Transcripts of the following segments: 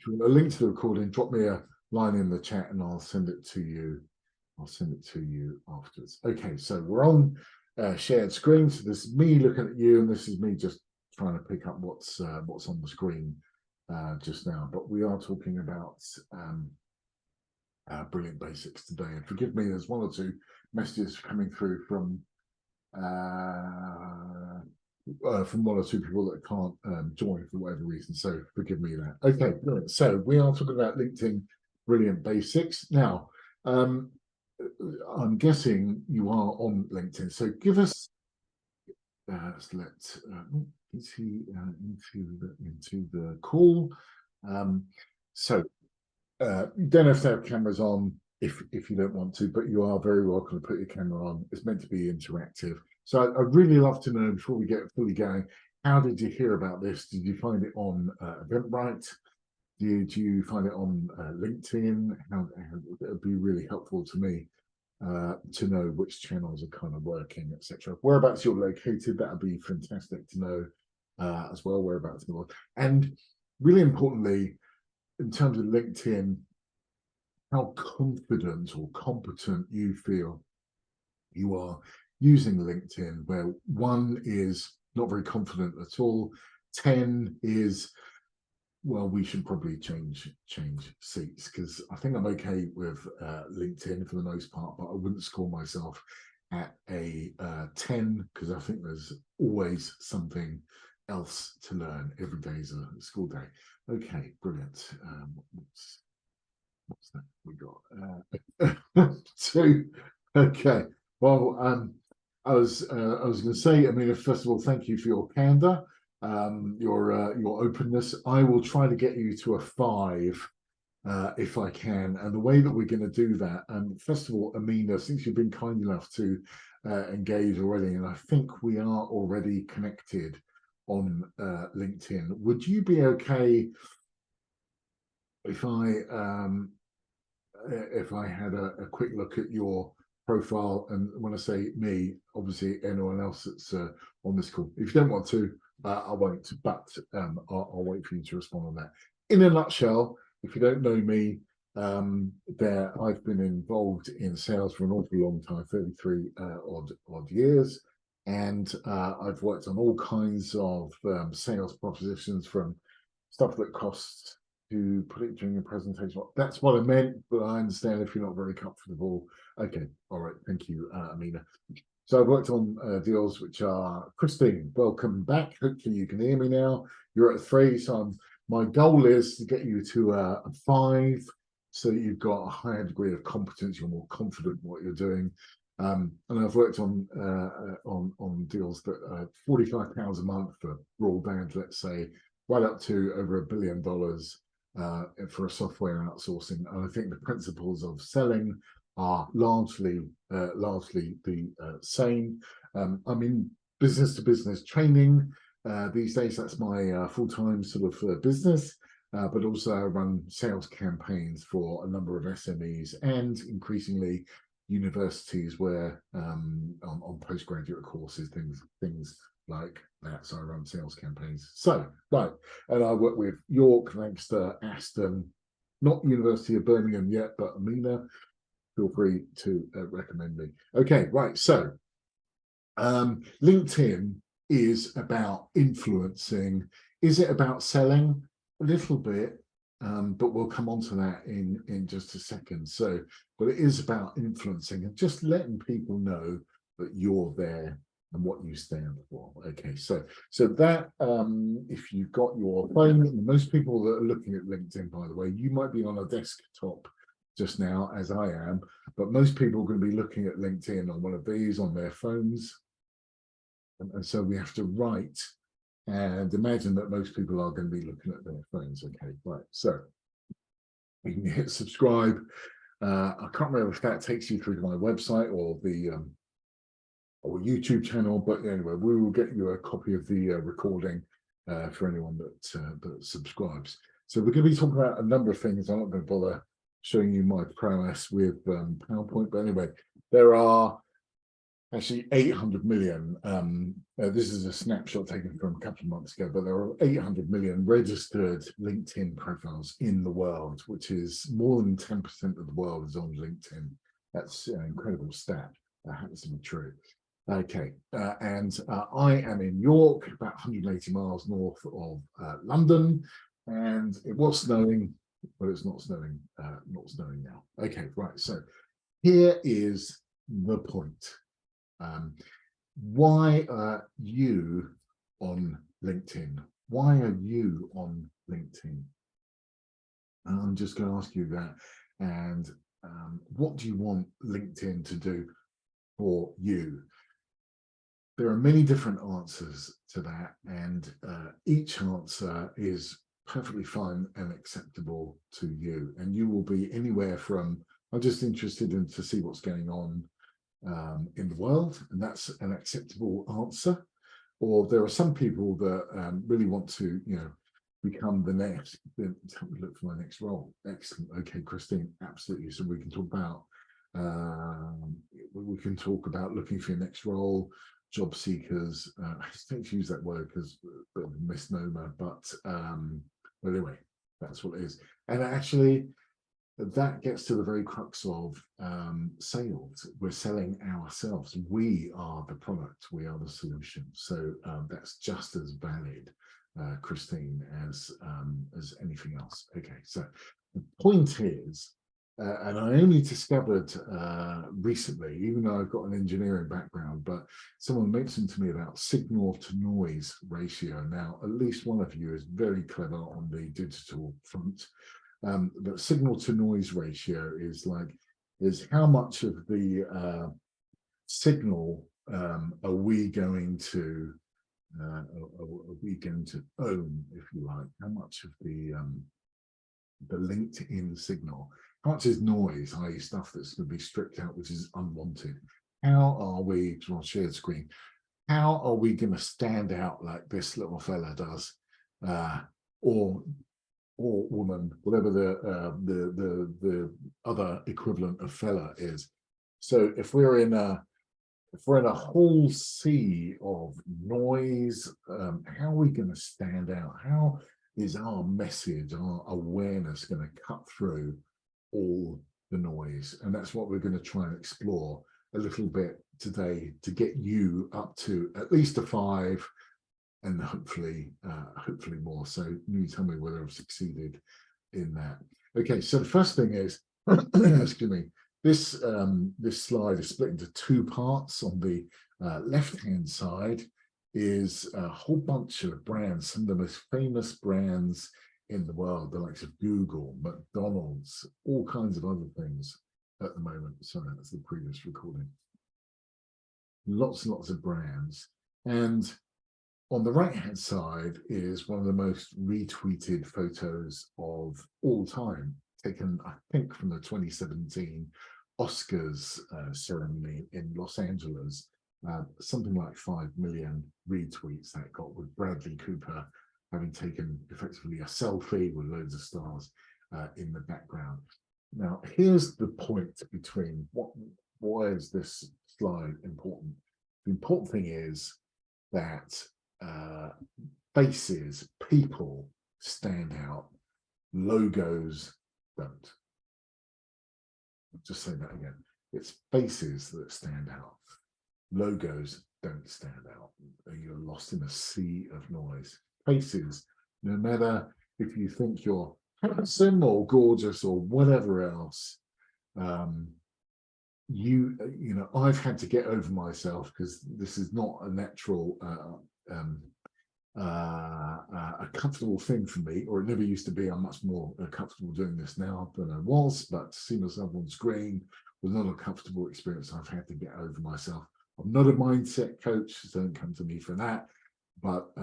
you want a link to the recording, drop me a line in the chat and I'll send it to you. I'll send it to you afterwards. Okay, so we're on shared screen. So this is me looking at you, and this is me just trying to pick up what's on the screen just now. But we are talking about brilliant basics today. And forgive me, there's one or two messages coming through from one or two people that can't join for whatever reason. So forgive me that. Okay, brilliant. So we are talking about LinkedIn brilliant basics. Now, I'm guessing you are on LinkedIn. So give us, let's let into the call. So you don't have to have cameras on if you don't want to, but you are very welcome to put your camera on. It's meant to be interactive. So I'd really love to know, before we get fully going, how did you hear about this? Did you find it on Eventbrite? Did you find it on LinkedIn? It would be really helpful to me to know which channels are kind of working, etc. Whereabouts you're located, that would be fantastic to know as well, whereabouts in the world. And really importantly, in terms of LinkedIn, how confident or competent you feel you are using LinkedIn, where 1 is not very confident at all, 10 is, well, we should probably change seats, because I think I'm okay with LinkedIn for the most part, but I wouldn't score myself at a 10, because I think there's always something else to learn. Every day is a school day. Okay, brilliant. What's that we got? 2. Okay. Well, I was going to say, I mean, first of all, thank you for your candor, your openness. I will try to get you to a 5 if I can. And the way that we're going to do that, first of all, Amina, since you've been kind enough to engage already, and I think we are already connected on LinkedIn, would you be okay if I had a quick look at your profile? And when I say me, obviously anyone else that's on this call. If you don't want to, I won't, but I'll wait for you to respond on that. In a nutshell, if you don't know me, I've been involved in sales for an awful long time, 33 odd years, and I've worked on all kinds of sales propositions, from stuff that costs to put it during a presentation. That's what I meant, but I understand if you're not very comfortable. Okay, all right, thank you, Amina. So I've worked on deals which are, Christine, welcome back. Hopefully you can hear me now. You're at 3, so my goal is to get you to a 5, so that you've got a higher degree of competence, you're more confident in what you're doing. And I've worked on deals that are £45 a month for broadband, let's say, right up to over $1 billion for a software outsourcing. And I think the principles of selling are largely the same. I'm in business-to-business training these days. That's my full-time sort of business, but also I run sales campaigns for a number of SMEs and increasingly universities, where on postgraduate courses, things like that. So I run sales campaigns. So, right, and I work with York, Lancaster, Aston, not University of Birmingham yet, but Amina, feel free to recommend me. Okay, right, so LinkedIn is about influencing. Is it about selling? A little bit, but we'll come on to that in just a second. So, but it is about influencing and just letting people know that you're there and what you stand for. Okay, so that if you've got your phone, most people that are looking at LinkedIn, by the way, you might be on a desktop just now, as I am, but most people are going to be looking at LinkedIn on one of these on their phones, and so we have to write and imagine that most people are going to be looking at their phones. Okay, right, so you can hit subscribe. I can't remember if that takes you through to my website or the or YouTube channel, but anyway, we will get you a copy of the recording for anyone that subscribes. So we're going to be talking about a number of things. I'm not going to bother showing you my prowess with PowerPoint, but anyway, there are actually 800 million. This is a snapshot taken from a couple of months ago, but there are 800 million registered LinkedIn profiles in the world, which is more than 10% of the world is on LinkedIn. That's an incredible stat. That happens to be true. Okay, and I am in York, about 180 miles north of London, and it was snowing, but it's not snowing now. Okay, right, so here is the point. Why are you on LinkedIn? Why are you on LinkedIn? And I'm just going to ask you that. And what do you want LinkedIn to do for you? There are many different answers to that, and each answer is perfectly fine and acceptable to you. And you will be anywhere from, I'm just interested in to see what's going on in the world, and that's an acceptable answer. Or there are some people that really want to, become the next, look for my next role. Excellent. Okay, Christine, absolutely. So we can talk about looking for your next role, job seekers. I just don't use that word because a bit of a misnomer, but anyway, that's what it is. And actually, that gets to the very crux of sales. We're selling ourselves. We are the product. We are the solution. So that's just as valid, Christine, as anything else. Okay, so the point is, and I only discovered recently, even though I've got an engineering background, but someone mentioned to me about signal to noise ratio. Now, at least one of you is very clever on the digital front. But signal to noise ratio is how much of the signal are we going to own, if you like? How much of the LinkedIn signal, how much is noise, i.e. stuff that's going to be stripped out, which is unwanted? How are we, on shared screen, how are we going to stand out like this little fella does, or woman, whatever the other equivalent of fella is? So if we're in a whole sea of noise, how are we going to stand out? How is our message, our awareness going to cut through all the noise? And that's what we're going to try and explore a little bit today to get you up to at least a 5, and hopefully more. So you tell me whether I've succeeded in that. Okay, so the first thing is, excuse me, this slide is split into 2 parts. On the left-hand side is a whole bunch of brands, some of the most famous brands in the world, the likes of Google, McDonald's, all kinds of other things at the moment. Sorry, that's the previous recording. Lots and lots of brands. And on the right-hand side is one of the most retweeted photos of all time, taken, I think, from the 2017 Oscars ceremony in Los Angeles. Something like 5 million retweets that got, with Bradley Cooper having taken effectively a selfie with loads of stars in the background. Now, here's the point between why is this slide important? The important thing is that faces, people stand out, logos don't. I'll just say that again. It's faces that stand out, logos don't stand out. You're lost in a sea of noise. Faces, no matter if you think you're handsome or gorgeous or whatever else, I've had to get over myself, because this is not a natural a comfortable thing for me, or it never used to be. I'm much more comfortable doing this now than I was, but to see myself on screen was not a comfortable experience. I've had to get over myself. I'm not a mindset coach, so don't come to me for that, but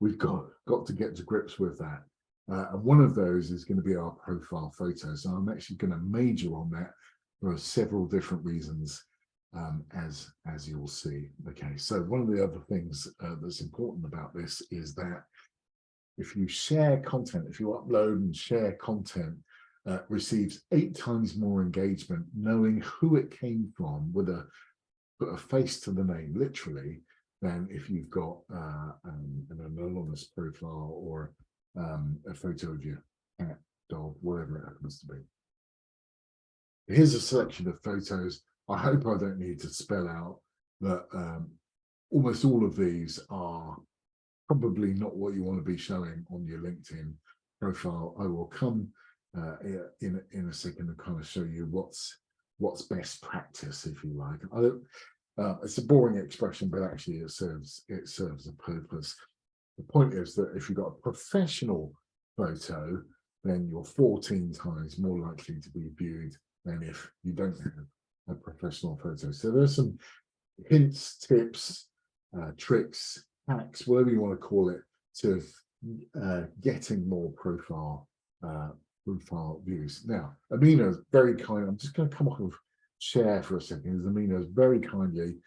we've got to get to grips with that. And one of those is going to be our profile photo. So I'm actually going to major on that for several different reasons, as you'll see. Okay, so one of the other things that's important about this is that if you share content, if you upload and share content, receives 8 times more engagement knowing who it came from with put a face to the name, literally, than if you've got an anonymous profile or a photo of your cat, dog, whatever it happens to be. Here's a selection of photos. I hope I don't need to spell out that almost all of these are probably not what you want to be showing on your LinkedIn profile. I will come in a second and kind of show you what's best practice, if you like. I don't, it's a boring expression, but actually it serves a purpose. The point is that if you've got a professional photo, then you're 14 times more likely to be viewed than if you don't have a professional photo. So there's some hints, tips, tricks, hacks, whatever you want to call it, to getting more profile views. Now, Amina is very kind. I'm just going to come off of share for a second. Amina has very kindly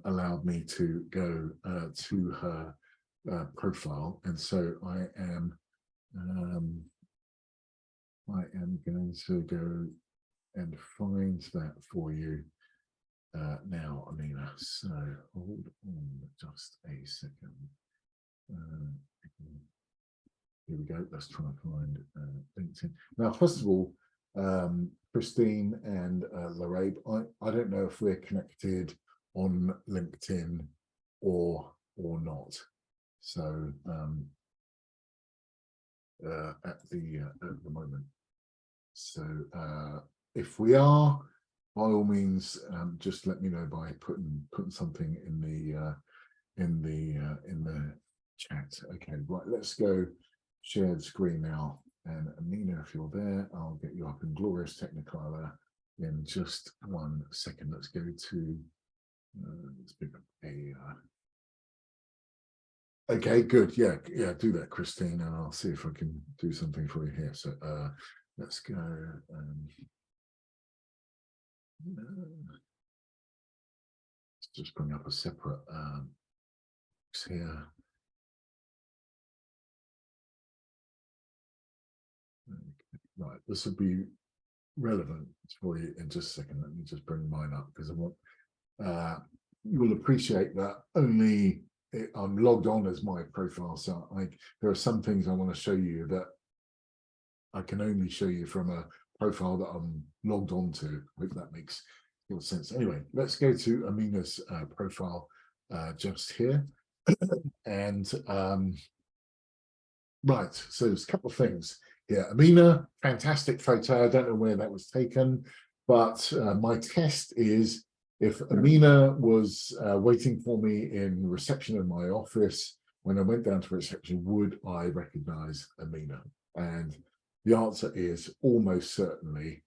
allowed me to go to her profile, and so I am going to go and find that for you now, Amina. So hold on just a second. Here we go. Let's try and find LinkedIn. Now, first of all, Christine and Lorraine, I don't know if we're connected on LinkedIn or not. So at the moment. So if we are, by all means, just let me know by putting something in the chat. Okay, right. Let's go share the screen now. And Amina, if you're there, I'll get you up in glorious Technicolor in just 1 second. Let's go to let's pick up a. Okay, good. Yeah, do that, Christine, and I'll see if I can do something for you here. So let's go. Let's just bring up a separate box here. Okay. Right, this will be relevant for you in just a second. Let me just bring mine up because I want you will appreciate that only I'm logged on as my profile, so there are some things I want to show you that I can only show you from a profile that I'm logged on to. I hope that makes sense. Anyway, let's go to Amina's profile just here. And right, so there's a couple of things here. Amina, fantastic photo. I don't know where that was taken, but my test is if Amina was waiting for me in reception in my office, when I went down to reception, would I recognize Amina? And the answer is almost certainly.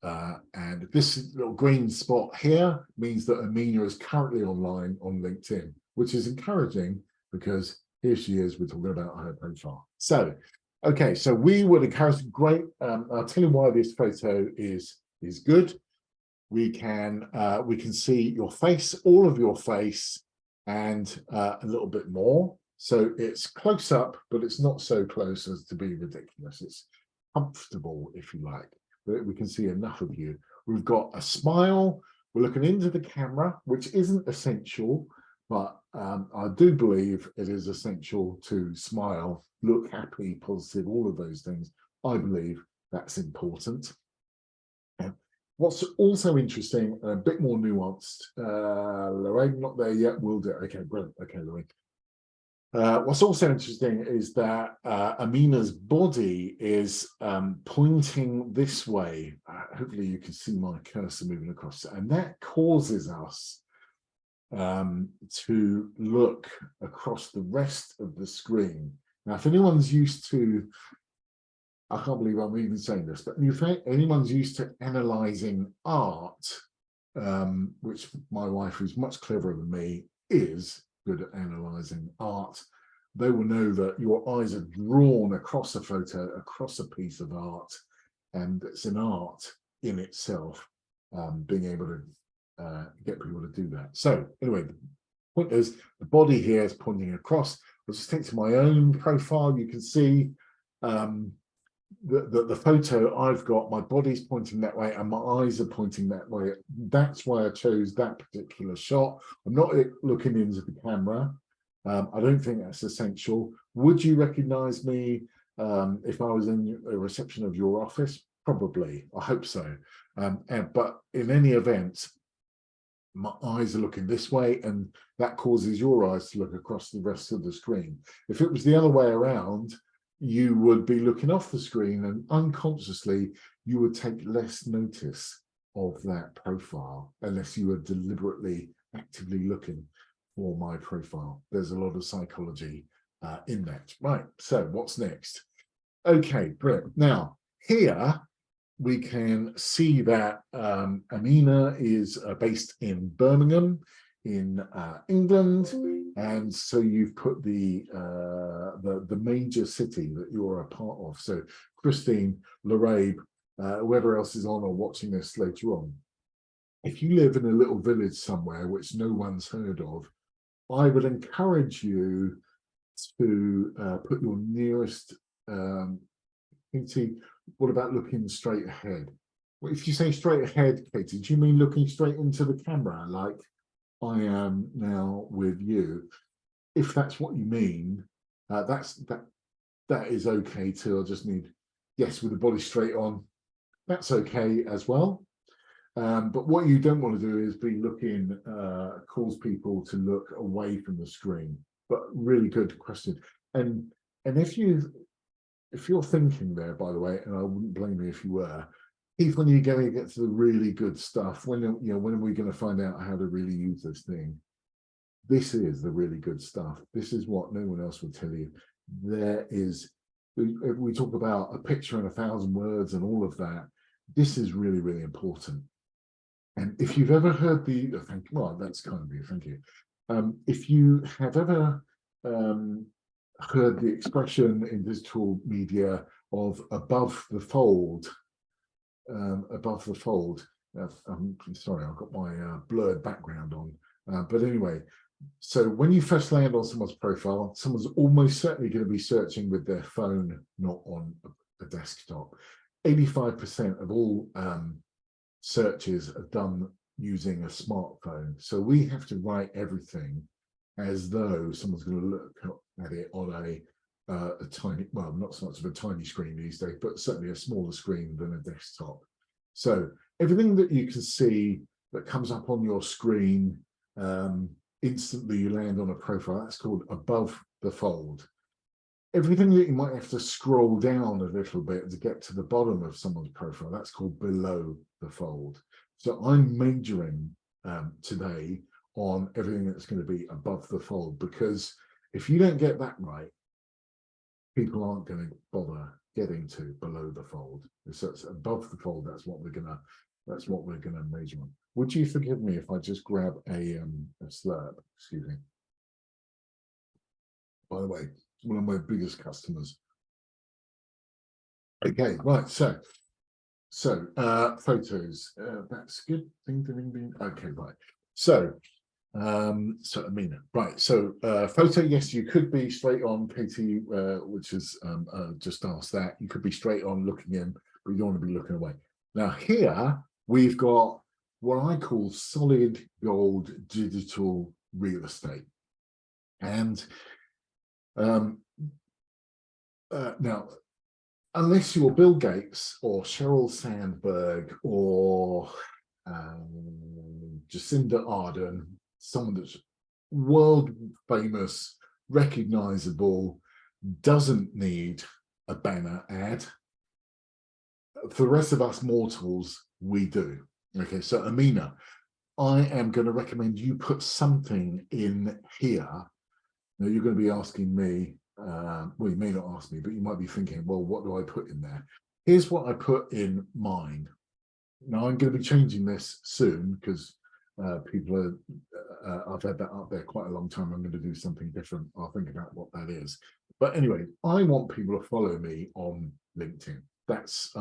And this little green spot here means that Amina is currently online on LinkedIn, which is encouraging because here she is, we're talking about her profile. So, okay, so we would encourage, great. I'll tell you why this photo is good. We can see your face, all of your face, and a little bit more. So it's close up, but it's not so close as to be ridiculous. It's comfortable, if you like. But we can see enough of you. We've got a smile. We're looking into the camera, which isn't essential, but I do believe it is essential to smile, look happy, positive, all of those things. I believe that's important. What's also interesting and a bit more nuanced, Lorraine, not there yet, will do. Okay, brilliant. Okay, Lorraine. What's also interesting is that Amina's body is pointing this way. Hopefully you can see my cursor moving across, and that causes us to look across the rest of the screen. Now, if anyone's used to, I can't believe I'm even saying this, but if anyone's used to analyzing art, which my wife, who's much cleverer than me, is good at analyzing art, they will know that your eyes are drawn across a photo, across a piece of art, and it's an art in itself, being able to get people to do that. So anyway, the point is the body here is pointing across. I'll just take to my own profile. You can see the photo I've got, my body's pointing that way and my eyes are pointing that way. That's why I chose that particular shot. I'm not looking into the camera. I don't think that's essential. Would you recognize me if I was in a reception of your office? Probably. I hope so. But in any event, my eyes are looking this way, and that causes your eyes to look across the rest of the screen. If it was the other way around, you would be looking off the screen, and unconsciously you would take less notice of that profile unless you were deliberately actively looking for my profile. There's a lot of psychology in that. Right, so what's next? Okay, brilliant. Now here we can see that Amina is based in Birmingham in England, and so you've put the major city that you're a part of. So Christine, Larabe, whoever else is on or watching this later on, if you live in a little village somewhere which no one's heard of, I would encourage you to put your nearest Katie, what about looking straight ahead? Well, if you say straight ahead, Katie, do you mean looking straight into the camera like I am now with you? If that's what you mean, that is okay too. I just need, yes, with the body straight on, that's okay as well. But what you don't want to do is be looking, cause people to look away from the screen. But really good question. And if you're thinking there, by the way, and I wouldn't blame you if you were, Keith, when you're going to get to the really good stuff, when are we going to find out how to really use this thing? This is the really good stuff. This is what no one else will tell you. There is, we talk about a picture and 1,000 words and all of that. This is really, really important. And if you've ever heard well, that's kind of you, thank you. If you have ever heard the expression in digital media of above the fold, above the fold. I'm sorry, I've got my blurred background on. But anyway, so when you first land on someone's profile, someone's almost certainly going to be searching with their phone, not on a desktop. 85% of all searches are done using a smartphone. So we have to write everything as though someone's going to look at it on a tiny, well, not so much of a tiny screen these days, but certainly a smaller screen than a desktop. So everything that you can see that comes up on your screen, instantly you land on a profile, that's called above the fold. Everything that you might have to scroll down a little bit to get to the bottom of someone's profile, that's called below the fold. So I'm majoring today on everything that's going to be above the fold, because if you don't get that right, people aren't going to bother getting to below the fold. So it's above the fold. That's what we're gonna major on. Would you forgive me if I just grab a slurp? Excuse me. By the way, one of my biggest customers. Okay, right. So photos. That's good. Ding, ding, ding. Okay, right. So Amina, right, so photo, yes, you could be straight on, Katie, which is just asked that. You could be straight on looking in, but you don't want to be looking away. Now here we've got what I call solid gold digital real estate. And now, unless you're Bill Gates or Sheryl Sandberg or Jacinda Ardern, someone that's world famous, recognizable, doesn't need a banner ad. For the rest of us mortals, we do. Okay, so Amina, I am going to recommend you put something in here. Now you're going to be asking me, well, you may not ask me, but you might be thinking, well, what do I put in there? Here's what I put in mine. Now I'm going to be changing this soon because people are, I've had that up there quite a long time. I'm going to do something different. I'll think about what that is. But anyway, I want people to follow me on LinkedIn. That's,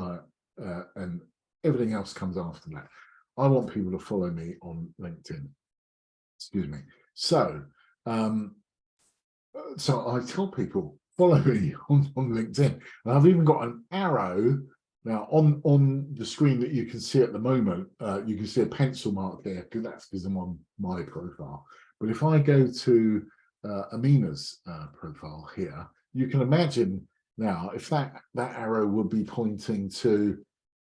and everything else comes after that. I want people to follow me on LinkedIn. Excuse me. So I tell people follow me on LinkedIn. And I've even got an arrow now on the screen that you can see at the moment. You can see a pencil mark there, because that's because I'm on my profile. But if I go to Amina's profile here, you can imagine now if that arrow would be pointing to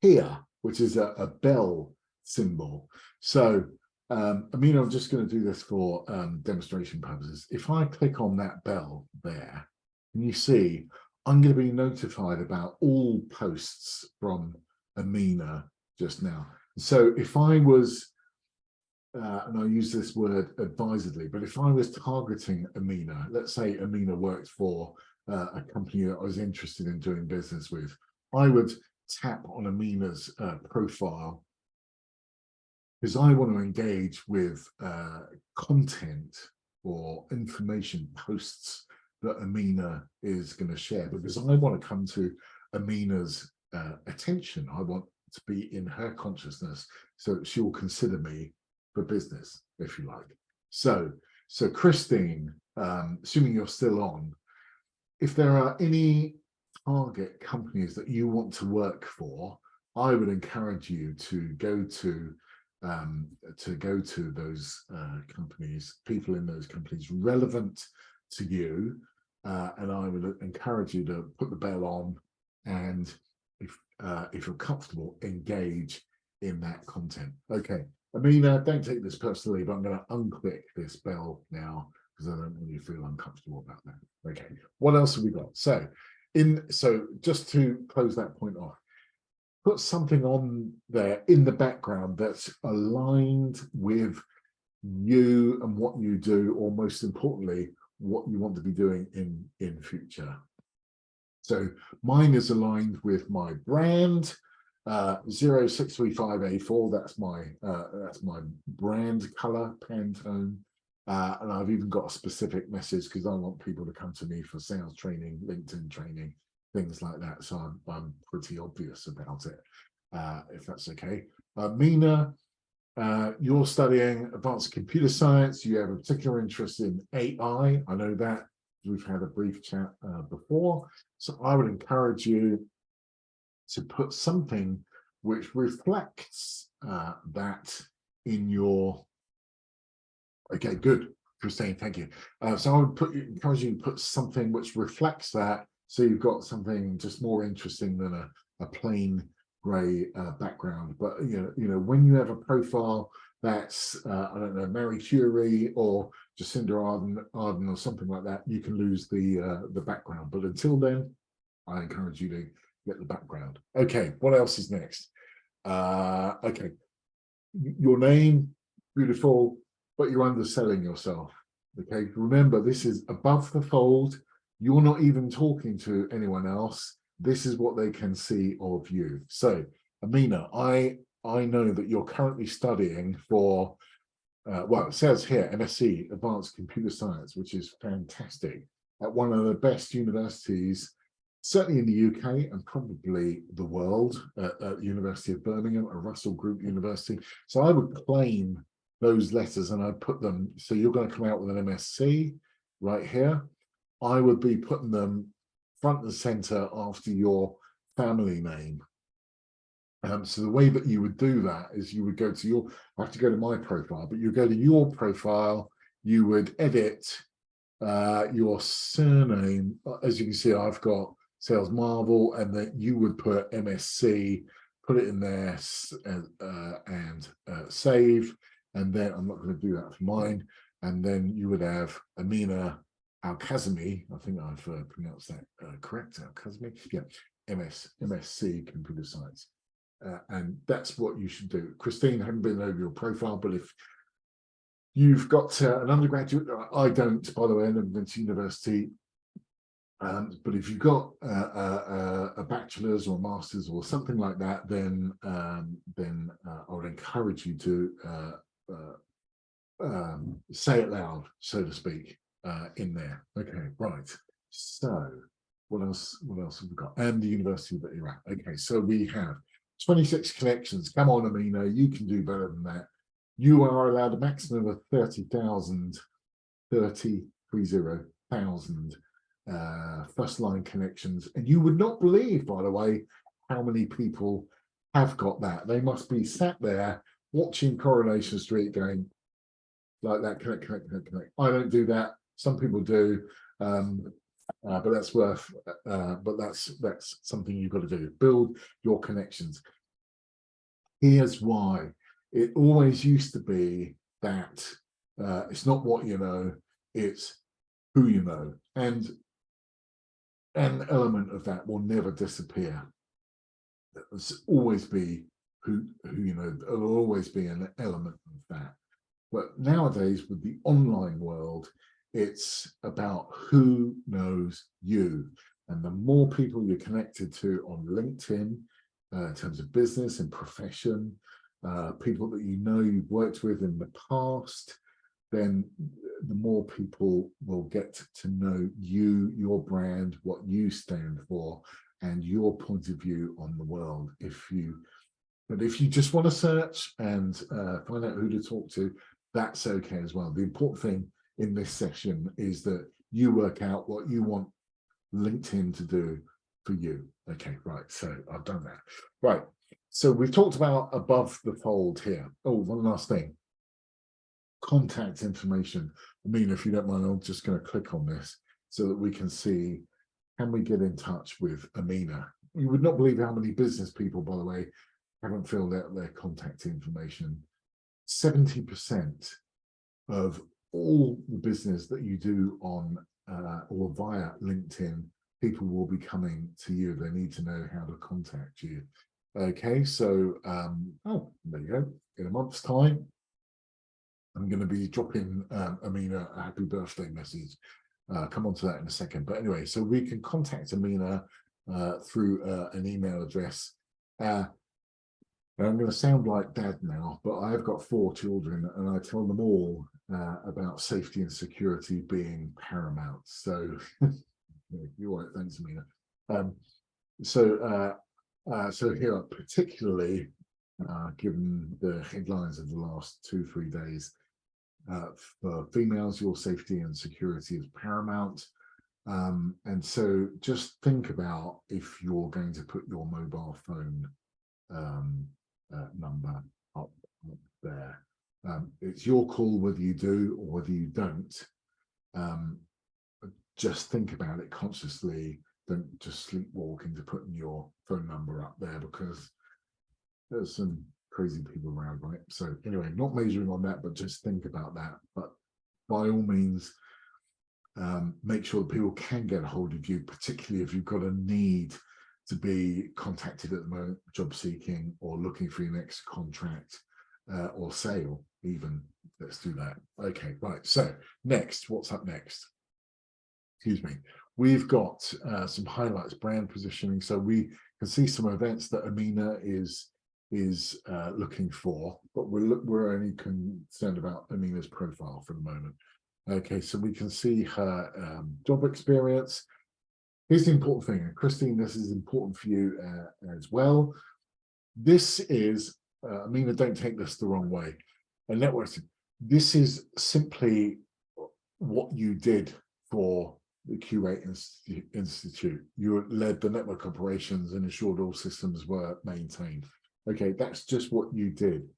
here, which is a bell symbol. So Amina, I'm just going to do this for demonstration purposes. If I click on that bell there, and you see, I'm going to be notified about all posts from Amina just now. So if I was, and I use this word advisedly, but if I was targeting Amina, let's say Amina worked for a company that I was interested in doing business with, I would tap on Amina's profile, because I want to engage with content or information posts that Amina is going to share, because I want to come to Amina's attention. I want to be in her consciousness, so she will consider me for business, if you like. So Christine, assuming you're still on, if there are any target companies that you want to work for, I would encourage you to go to those companies, people in those companies relevant to you, and I would encourage you to put the bell on, and if you're comfortable, engage in that content. Okay, Amina, don't take this personally, but I'm going to unclick this bell now because I don't really feel uncomfortable about that. Okay, what else have we got? So just to close that point off, put something on there in the background that's aligned with you and what you do, or most importantly, what you want to be doing in future. So mine is aligned with my brand, 0635A4. That's my brand color, Pantone. And I've even got a specific message because I want people to come to me for sales training, LinkedIn training, things like that. So I'm pretty obvious about it, if that's okay. Mina, you're studying advanced computer science. You have a particular interest in AI. I know that. We've had a brief chat before. So I would encourage you to put something which reflects that in your... Okay, good, Christine, thank you. So I would encourage you to put something which reflects that, so you've got something just more interesting than a plain grey background. But you know, when you have a profile that's I don't know, Marie Curie or Jacinda Ardern or something like that, you can lose the background. But until then, I encourage you to get the background. Okay, what else is next? Okay, your name, beautiful, but you're underselling yourself. Okay, remember, this is above the fold. You're not even talking to anyone else. This is what they can see of you. So, Amina, I know that you're currently studying for, well, it says here, MSc, Advanced Computer Science, which is fantastic, at one of the best universities, certainly in the UK and probably the world, at the University of Birmingham, a Russell Group University. So I would claim those letters and I'd put them, so you're going to come out with an MSc right here. I would be putting them front and center after your family name. So the way that you would do that is you would go to your, I have to go to my profile, but you go to your profile, you would edit your surname. As you can see, I've got Sales Marvel, and then you would put MSc, put it in there and save. And then I'm not going to do that for mine. And then you would have Amina Al-Kazmi. I think I've pronounced that correct. Al-Kazmi, yeah, MSc Computer Science. And that's what you should do. Christine, I haven't been over your profile, but if you've got an undergraduate, I don't, by the way, I never went to university. But if you've got a bachelor's or a master's or something like that, then I would encourage you to say it loud, so to speak, in there. Okay, right. So what else have we got? And the university that you're at. Okay, so we have 26 connections. Come on, Amina, you can do better than that. You are allowed a maximum of 30,000 first line connections. And you would not believe, by the way, how many people have got that. They must be sat there watching Coronation Street going like that, connect, connect, connect, connect. I don't do that. Some people do. But that's something you've got to do. Build your connections. Here's why. It always used to be that it's not what you know, it's who you know. And an element of that will never disappear. There'll always be who you know. There'll always be an element of that. But nowadays, with the online world, it's about who knows you. And the more people you're connected to on LinkedIn, in terms of business and profession, people that you know you've worked with in the past, then the more people will get to know you, your brand, what you stand for, and your point of view on the world. But if you just want to search and find out who to talk to, that's okay as well. The important thing in this session is that you work out what you want LinkedIn to do for you. Okay, right. So I've done that. Right. So we've talked about above the fold here. Oh, one last thing. Contact information. I mean, if you don't mind, I'm just going to click on this so that we can see, can we get in touch with Amina? You would not believe how many business people, by the way, haven't filled out their contact information. 70% of all the business that you do on or via LinkedIn, people will be coming to you. They need to know how to contact you. Okay, so oh, there you go. In a month's time, I'm going to be dropping Amina a happy birthday message. Come on to that in a second. But anyway, so we can contact Amina through an email address. I'm going to sound like dad now, but I've got 4 children and I tell them all about safety and security being paramount. So you're right, thanks, Amina. So here, particularly given the headlines of the last 2-3 days, for females, your safety and security is paramount. And so just think about if you're going to put your mobile phone number up there. It's your call whether you do or whether you don't. Just think about it consciously. Don't just sleepwalk into putting your phone number up there, because there's some crazy people around, right? So anyway, not measuring on that, but just think about that. But by all means, make sure that people can get a hold of you, particularly if you've got a need to be contacted at the moment, job seeking or looking for your next contract or sale even. Let's do that. Okay, right. So next, what's up next? Excuse me. We've got some highlights, brand positioning. So we can see some events that Amina is looking for, but we're only concerned about Amina's profile for the moment. Okay, so we can see her job experience. Here's the important thing, and Christine, this is important for you as well. This is, Amina, don't take this the wrong way. A networking, this is simply what you did for the Q8 Institute. You led the network operations and ensured all systems were maintained. Okay, that's just what you did.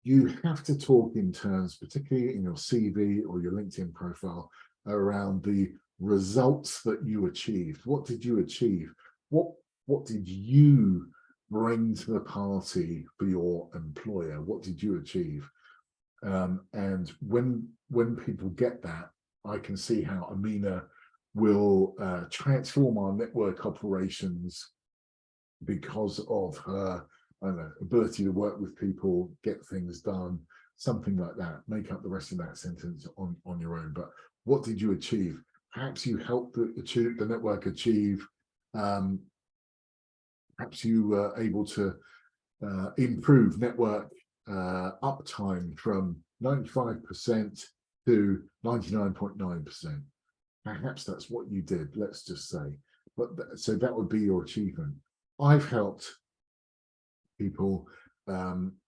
You have to talk in terms, particularly in your CV or your LinkedIn profile, around the results that you achieved. What did you achieve? What did you bring to the party for your employer? What did you achieve? And when people get that, I can see how Amina will transform our network operations because of her, I don't know, ability to work with people, get things done, something like that. Make up the rest of that sentence on your own. But what did you achieve? Perhaps you helped the network achieve, perhaps you were able to improve network uptime from 95% to 99.9%. Perhaps that's what you did, let's just say. But so that would be your achievement. I've helped people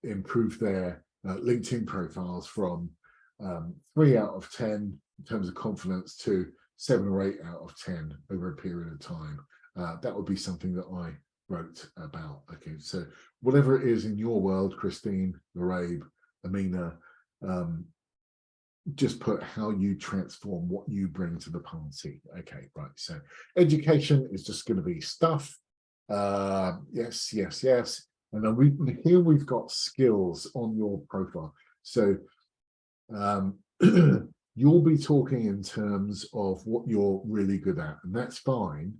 improve their LinkedIn profiles from 3 out of 10 in terms of confidence to 7 or 8 out of 10 over a period of time. That would be something that I wrote about. Okay, so whatever it is in your world, Christine, Larabe, Amina, just put how you transform what you bring to the party. Okay, right. So education is just going to be stuff. Yes, yes, yes. And then here we've got skills on your profile. So you'll be talking in terms of what you're really good at, and that's fine.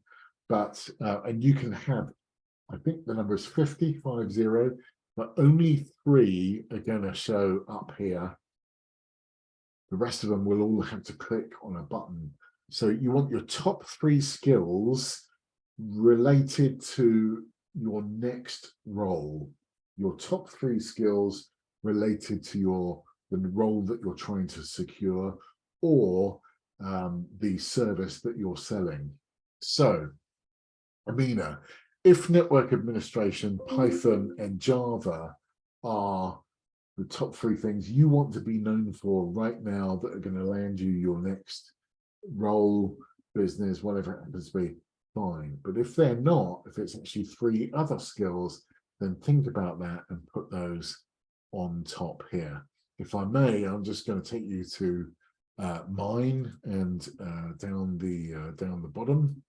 But and you can have, I think the number is 50, but only 3 are going to show up here. The rest of them will all have to click on a button. So you want your top 3 skills related to your next role. Your top 3 skills related to the role that you're trying to secure, or the service that you're selling. So, Amina, if network administration, Python, and Java are the top 3 things you want to be known for right now that are going to land you your next role, business, whatever it happens to be, fine. But if they're not, if it's actually 3 other skills, then think about that and put those on top here. If I may, I'm just going to take you to mine and down the bottom.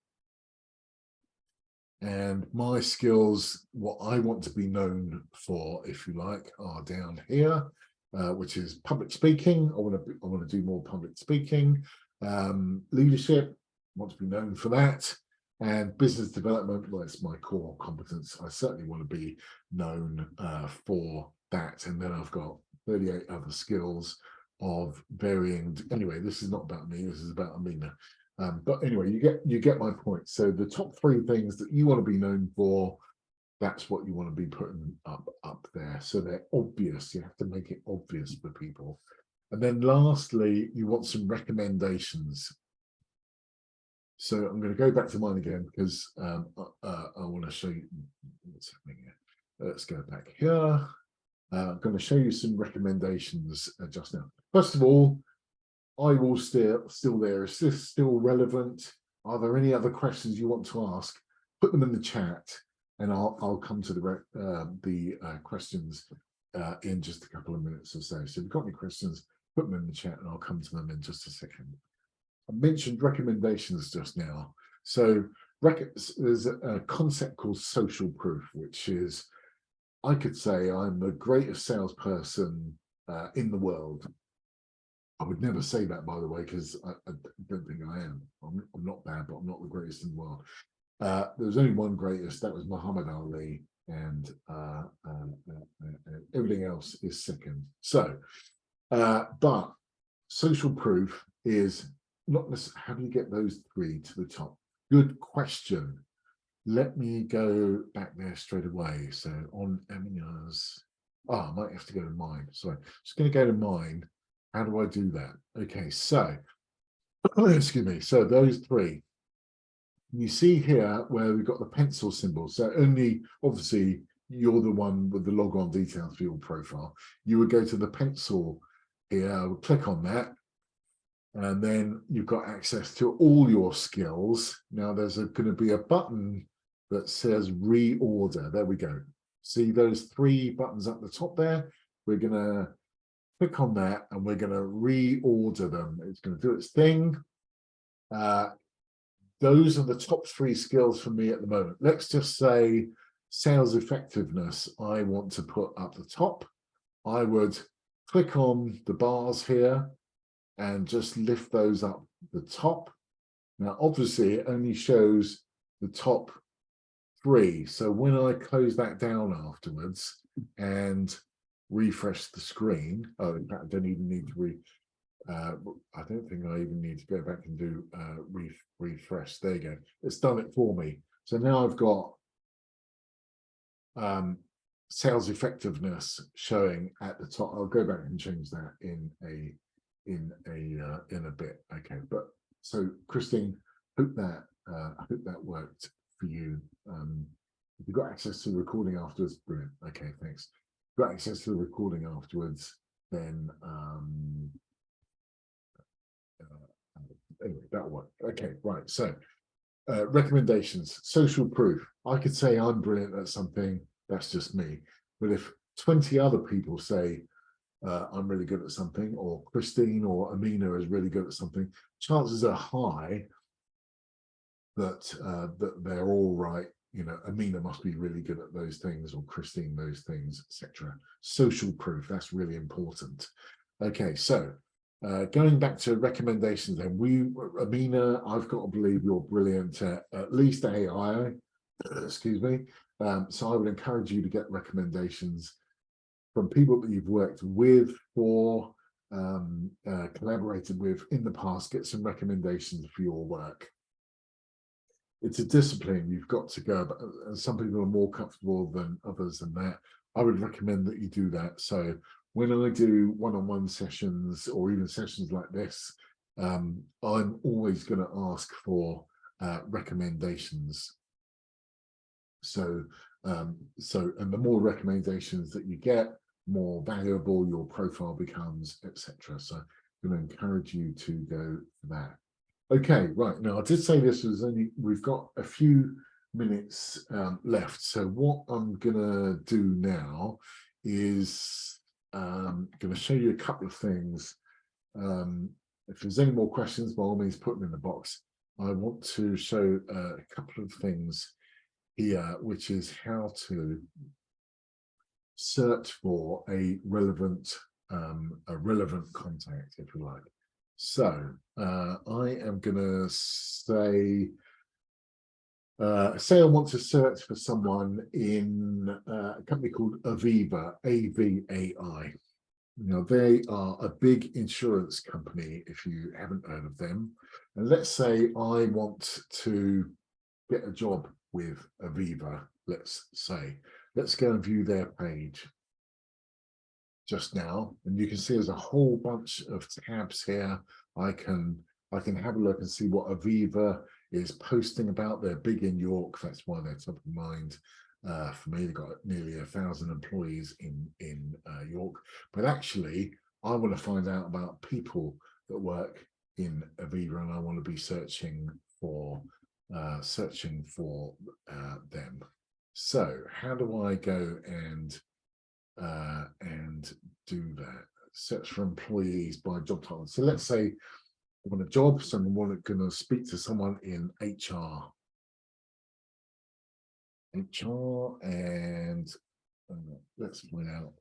And my skills, what I want to be known for, if you like, are down here, which is public speaking. I want to do more public speaking. Leadership, want to be known for that. And business development, well, it's my core competence. I certainly want to be known for that. And then I've got 38 other skills of varying. Anyway, this is not about me. This is about Amina. But anyway, you get my point. So the top 3 things that you want to be known for, that's what you want to be putting up there. So they're obvious. You have to make it obvious for people. And then lastly, you want some recommendations. So I'm going to go back to mine again because I want to show you what's happening here. Let's go back here. I'm going to show you some recommendations just now. First of all, I will still there. Is this still relevant? Are there any other questions you want to ask? Put them in the chat, and I'll come to the questions in just a couple of minutes or so. So if you've got any questions, put them in the chat, and I'll come to them in just a second. I mentioned recommendations just now. So there's a concept called social proof, which is, I could say I'm the greatest salesperson in the world. I would never say that, by the way, because I don't think I am. I'm not bad, but I'm not the greatest in the world. There's only one greatest, that was Muhammad Ali, and everything else is second. So, but social proof is not necessarily, how do you get those 3 to the top? Good question. Let me go back there straight away. So on Amina's, I might have to go to mine. Sorry, just going to go to mine. How do I do that? Okay, so excuse me. So those 3. You see here where we've got the pencil symbol. So only, obviously, you're the one with the log on details for your profile. You would go to the pencil here, click on that, and then you've got access to all your skills. Now there's going to be a button that says reorder. There we go. See those 3 buttons at the top there? We're going to click on that and we're going to reorder them. It's going to do its thing. Those are the top 3 skills for me at the moment. Let's just say sales effectiveness, I want to put up the top. I would click on the bars here and just lift those up the top. Now, obviously, it only shows the top 3. So when I close that down afterwards and refresh the screen, in fact, I don't even need to I don't think I even need to go back and do refresh. There you go. It's done it for me. So now I've got sales effectiveness showing at the top. I'll go back and change that in a bit. Okay, but so Christine, I hope that worked for you. If you've got access to the recording afterwards, brilliant. Okay, thanks. If you've got access to the recording afterwards, then anyway, that'll work. Okay, right. So recommendations, social proof. I could say I'm brilliant at something, that's just me. But if 20 other people say I'm really good at something, or Christine or Amina is really good at something, chances are high that that they're all right. You know, Amina must be really good at those things, or Christine those things, etc. Social proof, that's really important. Okay, so going back to recommendations, then Amina, I've got to believe you're brilliant at least AI. Excuse me. So I would encourage you to get recommendations from people that you've worked with or collaborated with in the past. Get some recommendations for your work. It's a discipline you've got to go, and some people are more comfortable than others in that. I would recommend that you do that. So when I do one-on-one sessions, or even sessions like this, I'm always going to ask for recommendations. So and the more recommendations that you get, more valuable your profile becomes, etc. So I'm going to encourage you to go for that. Okay, right. Now, I did say this was only, we've got a few minutes left. So what I'm going to do now is going to show you a couple of things. If there's any more questions, by all means, put them in the box. I want to show a couple of things here, which is how to search for a relevant contact, if you like. So I am going to say I want to search for someone in a company called Aviva, A-V-A-I. Now, they are a big insurance company, if you haven't heard of them. And let's say I want to get a job with Aviva, let's say. Let's go and view their page just now, and you can see there's a whole bunch of tabs here. I can have a look and see what Aviva is posting about. They're big in York, that's why they're top of mind for me. They've got nearly 1,000 employees in York. But actually, I want to find out about people that work in Aviva, and I want to be searching for them. So how do I go and do that? Search for employees by job title. So let's say I want a job, so I'm going to speak to someone in HR. And let's find out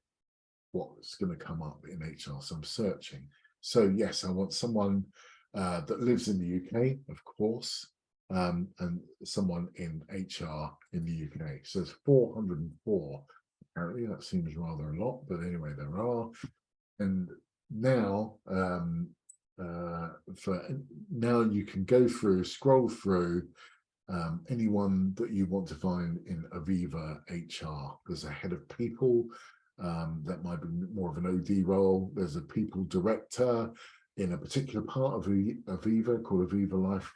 what's going to come up in HR. So I'm searching. So yes, I want someone that lives in the UK, of course, and someone in HR in the UK. So it's 404. Apparently, that seems rather a lot, but anyway, there are. And now, now you can go through, scroll through anyone that you want to find in Aviva HR. There's a head of people, that might be more of an OD role. There's a people director in a particular part of Aviva called Aviva Life.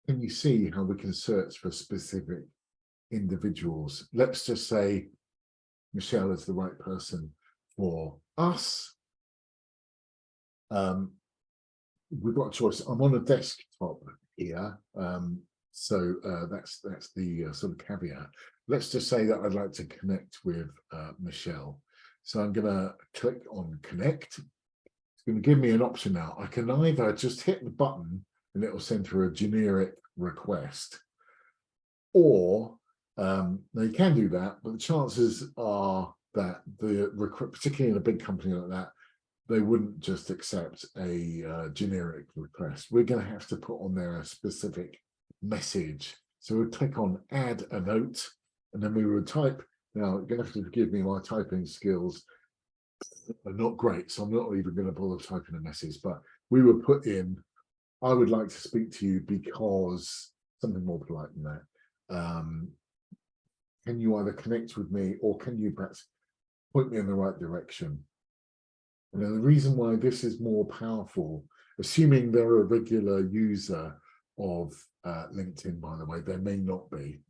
Can you see how we can search for specific individuals? Let's just say Michelle is the right person for us. We've got a choice. I'm on a desktop here, so that's the sort of caveat. Let's just say that I'd like to connect with Michelle. So I'm going to click on connect. It's going to give me an option now. I can either just hit the button and it will send through a generic request, or now you can do that, but the chances are that particularly in a big company like that, they wouldn't just accept a generic request. We're going to have to put on there a specific message. So we'll click on add a note, and then we would type. Now, you're going to have to forgive me, my typing skills are not great, so I'm not even going to bother typing a message, but we would put in, I would like to speak to you because, something more polite than that. Can you either connect with me, or can you perhaps point me in the right direction? And then the reason why this is more powerful, assuming they're a regular user of LinkedIn, by the way, there may not be.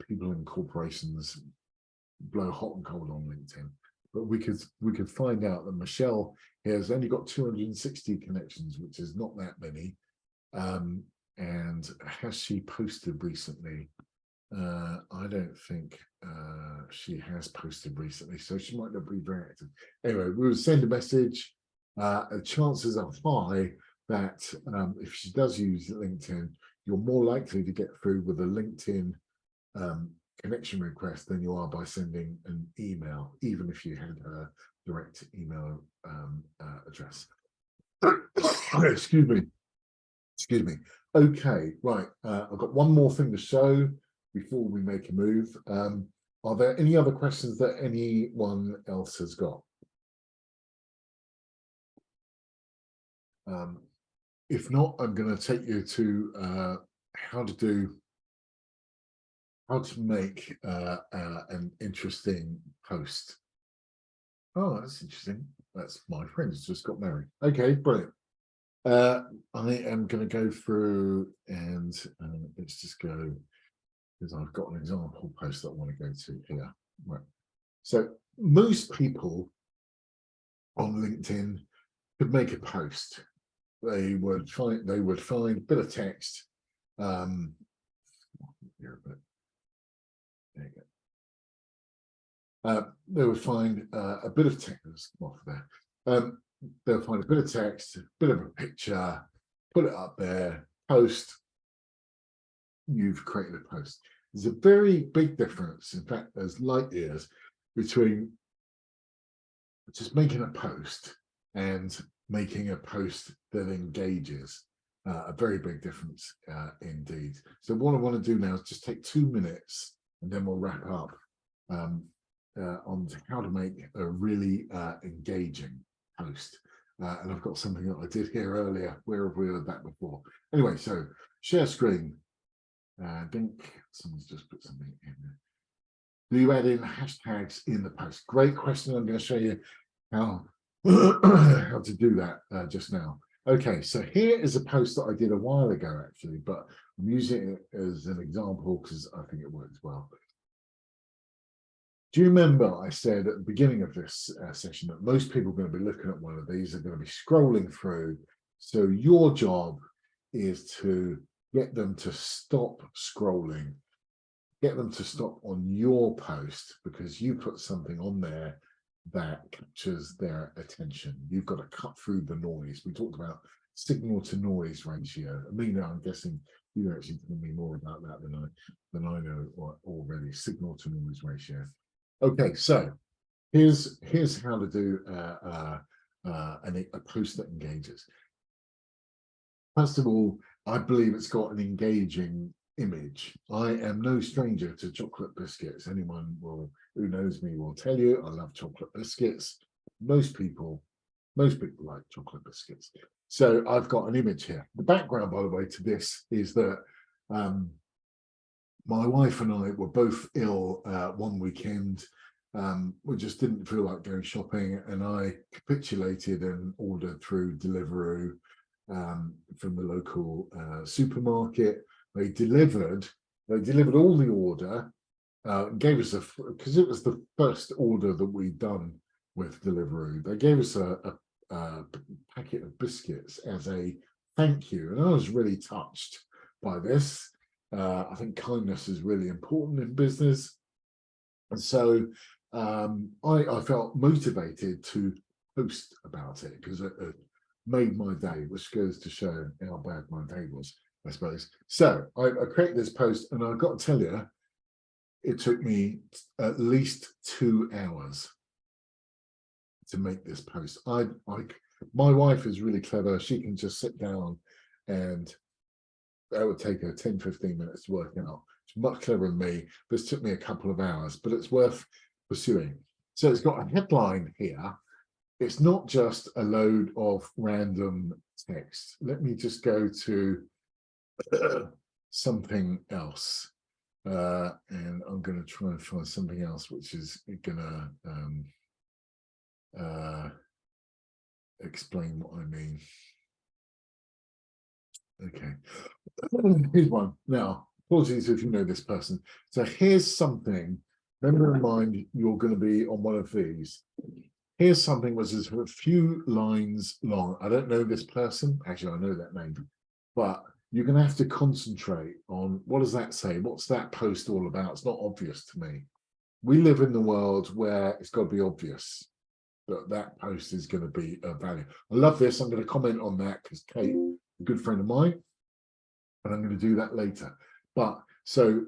People in corporations blow hot and cold on LinkedIn, but we could find out that Michelle has only got 260 connections, which is not that many. And has she posted recently? I don't think she has posted recently, so she might not be very active. Anyway, we'll send a message. Chances are high that if she does use LinkedIn, you're more likely to get through with a LinkedIn connection request than you are by sending an email, even if you had her direct email address. Excuse me. Excuse me. Okay, right. I've got one more thing to show before we make a move. Are there any other questions that anyone else has got? If not, I'm going to take you to how to make an interesting post. Oh, that's interesting. That's my friend's just got married. Okay, brilliant. I am going to go through and let's just go, because I've got an example post that I want to go to here. Right. So most people on LinkedIn could make a post. They would find a bit of text. Here a bit. There you go. They would find a bit of text off there. They'll find a bit of text, a bit of a picture, put it up there, post. You've created a post. There's a very big difference. In fact, there's light years between just making a post and making a post that engages. A very big difference indeed. So what I want to do now is just take 2 minutes and then we'll wrap up on how to make a really engaging post. And I've got something that I did here earlier. Where have we heard that before? Anyway, so share screen. I think someone's just put something in there. Do you add in hashtags in the post? Great question. I'm going to show you how to do that just now. Okay, so here is a post that I did a while ago, actually, but I'm using it as an example because I think it works well. Do you remember I said at the beginning of this session that most people are going to be looking at one of these, are going to be scrolling through. So your job is to get them to stop scrolling, get them to stop on your post because you put something on there that captures their attention. You've got to cut through the noise. We talked about signal to noise ratio. Amina, I'm guessing you actually tell me more about that than I know already. Signal to noise ratio. Okay, so here's how to do a post that engages. First of all, I believe it's got an engaging image. I am no stranger to chocolate biscuits. Anyone who knows me will tell you I love chocolate biscuits. Most people like chocolate biscuits. So I've got an image here. The background, by the way, to this is that my wife and I were both ill one weekend. We just didn't feel like going shopping, and I capitulated and ordered through Deliveroo from the local supermarket. They delivered all the order, gave us because it was the first order that we'd done with Deliveroo. They gave us a packet of biscuits as a thank you, and I was really touched by this. I think kindness is really important in business, and so I felt motivated to post about it because it made my day, which goes to show how bad my day was, I suppose. So I created this post, and I've got to tell you, it took me at least 2 hours to make this post. My wife is really clever. She can just sit down and that would take her 10-15 minutes to work out. She's much cleverer than me. This took me a couple of hours, but it's worth pursuing. So it's got a headline here. It's not just a load of random text. Let me just go to something else. And I'm going to try and find something else which is going to explain what I mean. Okay, here's one. Now, apologies if you know this person. So here's something. Remember in mind, you're going to be on one of these. Here's something which is a few lines long. I don't know this person. Actually, I know that name. but you're going to have to concentrate on what does that say? What's that post all about? It's not obvious to me. We live in the world where it's got to be obvious that that post is going to be of value. I love this. I'm going to comment on that because Kate, a good friend of mine, and I'm going to do that later. But so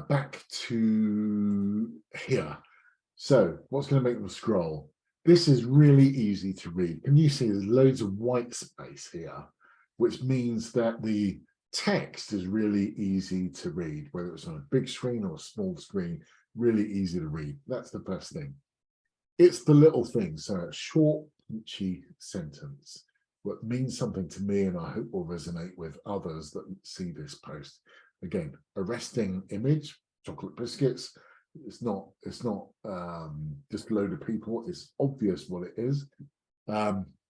back to here. So what's going to make them scroll? This is really easy to read. Can you see there's loads of white space here, which means that the text is really easy to read, whether it's on a big screen or a small screen, really easy to read. That's the first thing. It's the little things. So a short, punchy sentence what means something to me, and I hope will resonate with others that see this post. Again, arresting image, chocolate biscuits. It's not just a load of people. It's obvious what it is.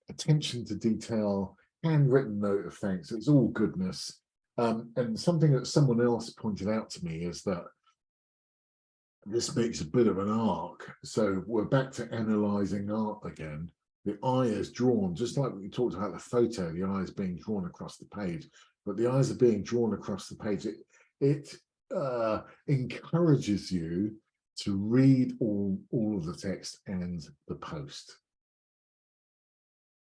Attention to detail, handwritten note of thanks. It's all goodness. And something that someone else pointed out to me is that this makes a bit of an arc. So we're back to analyzing art again. The eye is drawn, just like we talked about the photo, the eye is being drawn across the page, but the eyes are being drawn across the page. It encourages you to read all of the text and the post.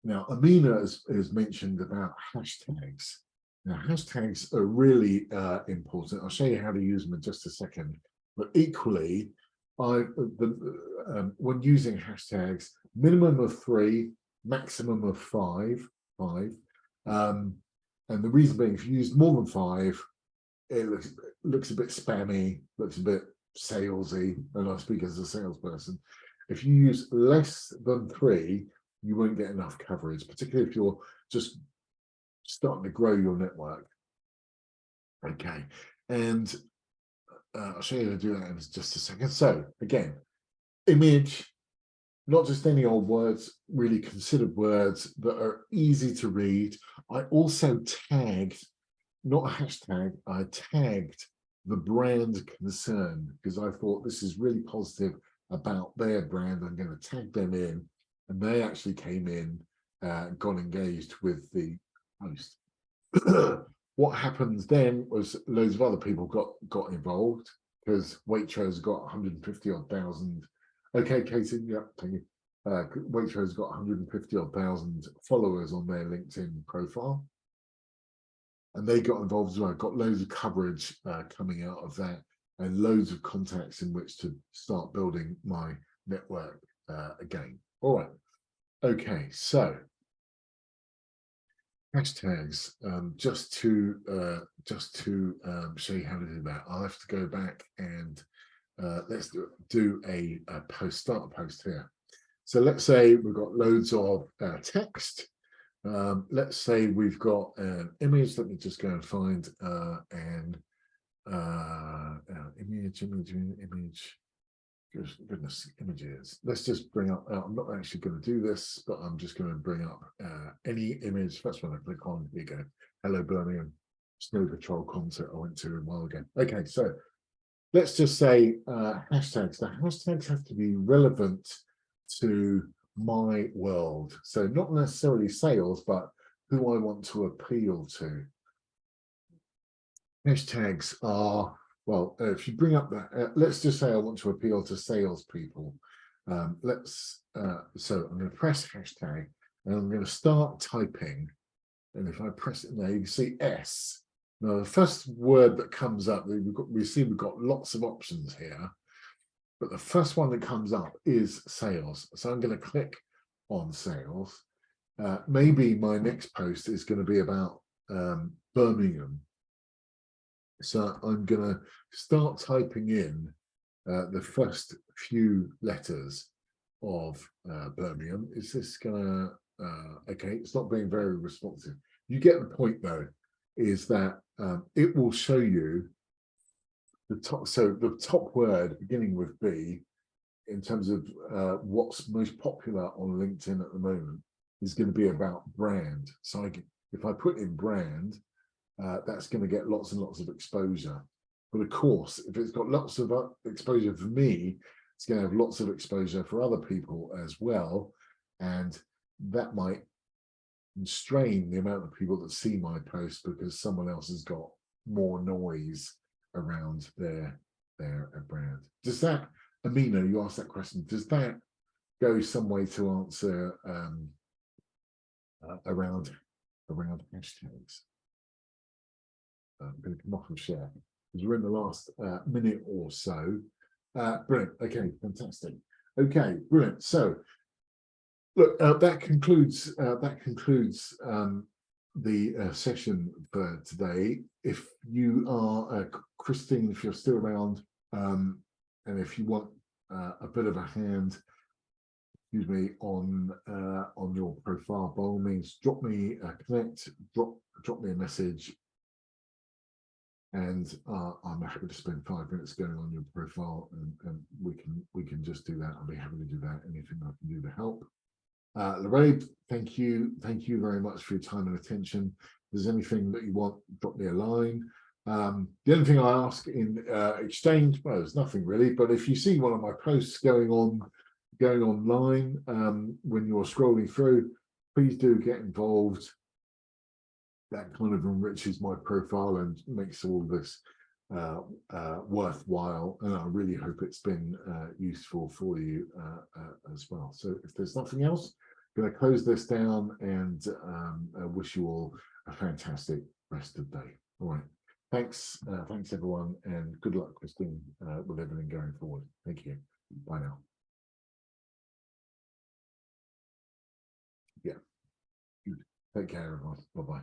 Now, Amina has mentioned about hashtags. Now, hashtags are really important. I'll show you how to use them in just a second. But equally, when using hashtags, minimum of 3, maximum of 5. And the reason being, if you use more than 5, it looks a bit spammy, looks a bit salesy, and I speak as a salesperson. If you use less than 3, you won't get enough coverage, particularly if you're just starting to grow your network. Okay, and I'll show you how to do that in just a second. So again, image, not just any old words, really considered words that are easy to read. I also tagged, not a hashtag, I tagged the brand concerned because I thought this is really positive about their brand. I'm going to tag them in, and they actually came in, got engaged with the post. What happens then was loads of other people got involved because Waitrose got 150 odd thousand. Okay, Casey, yeah, thank you. Waitrose got 150 odd thousand followers on their LinkedIn profile, and they got involved as well. Got loads of coverage coming out of that, and loads of contacts in which to start building my network again. All right, okay, so hashtags, just to show you how to do that. I'll have to go back and let's do a post, start a post here. So let's say we've got loads of text. Let's say we've got an image. Let me just go and find image. Goodness, images. Let's just bring up, I'm not actually going to do this, but I'm just going to bring up any image. First one I click on, here you go. Hello Birmingham, Snow Patrol concert I went to a while ago. Okay, so let's just say hashtags. The hashtags have to be relevant to my world. So not necessarily sales, but who I want to appeal to. Hashtags are, well, if you bring up that, let's just say I want to appeal to salespeople. So I'm going to press hashtag and I'm going to start typing. And if I press it now, you can see S. Now, the first word that comes up, we see we've got lots of options here, but the first one that comes up is sales. So I'm going to click on sales. Maybe my next post is going to be about Birmingham. So I'm going to start typing in the first few letters of Birmingham. Is this going to, okay, it's not being very responsive. You get the point though, is that it will show you the top. So the top word beginning with B in terms of what's most popular on LinkedIn at the moment is going to be about brand. So if I put in brand, that's going to get lots and lots of exposure. But of course, if it's got lots of exposure for me, it's going to have lots of exposure for other people as well. And that might constrain the amount of people that see my post because someone else has got more noise around their brand. Does that, Amina, you asked that question, does that go some way to answer around hashtags? I'm going to come off and share because we're in the last minute or so. Brilliant. Okay, fantastic. Okay, brilliant. So, look, that concludes the session for today. If you are Christine, if you're still around, and if you want a bit of a hand, excuse me, on your profile, by all means, drop me a connect, drop me a message, and I'm happy to spend 5 minutes going on your profile, and we can just do that. I'll be happy to do that. Anything I can do to help. Lorraine, thank you very much for your time and attention. If there's anything that you want, drop me a line. The only thing I ask in exchange, well, there's nothing really, but if you see one of my posts going online when you're scrolling through, please do get involved. That kind of enriches my profile and makes all this worthwhile, and I really hope it's been useful for you as well. So if there's nothing else, I'm going to close this down and wish you all a fantastic rest of the day. All right, thanks everyone, and good luck, Christine, with everything going forward. Thank you. Bye now. Yeah, take care, everyone. Bye bye.